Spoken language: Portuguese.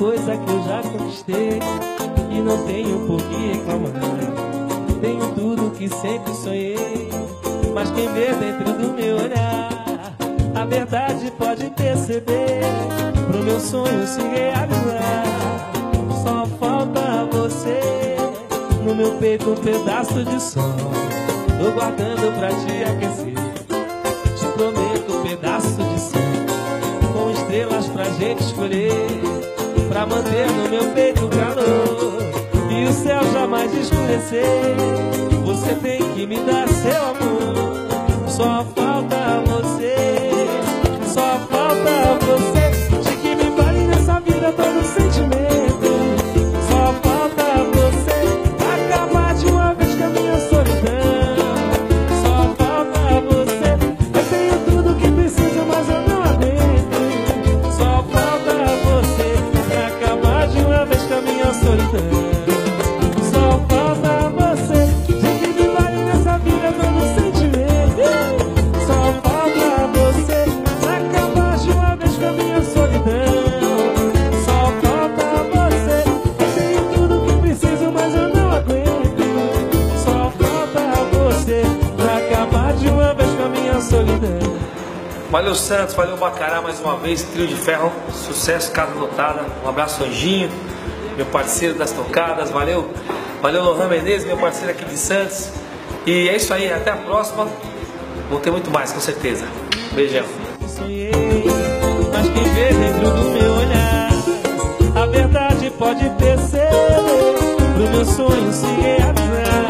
coisa que eu já conquistei e não tenho por que reclamar. Tenho tudo que sempre sonhei, mas quem vê dentro do meu olhar a verdade pode perceber, pro meu sonho se realizar. Só falta você no meu peito, um pedaço de sol. Tô guardando pra te aquecer, te prometo um pedaço de céu, com estrelas pra gente escolher, pra manter no meu peito o calor e o céu jamais escurecer. Você tem que me dar seu amor. Só falta você, só falta você. De que me vale nessa vida todo sentimento. Só falta você acabar de uma vez com a minha solidão. Só falta você. Eu tenho tudo que preciso, mas eu não aguento. Só falta você acabar de uma vez com a minha solidão. Só falta você. De que me vale nessa vida todo sentimento. Só falta você acabar de uma vez com a minha solidão. Só falta você. Eu tenho tudo que preciso, mas eu não aguento. Só falta você acabar de uma vez com a minha solidão. Valeu, Santos, valeu, Bacará, mais uma vez, Trio de Ferro, sucesso, casa lotada. Um abraço, Anjinho, meu parceiro das tocadas, valeu. Valeu, Lohan Menezes, meu parceiro aqui de Santos. E é isso aí, até a próxima. Vou ter muito mais, com certeza. Beijão. Sonhei, mas quem vê dentro do meu olhar a verdade pode perceber, pro meu sonho se realizar.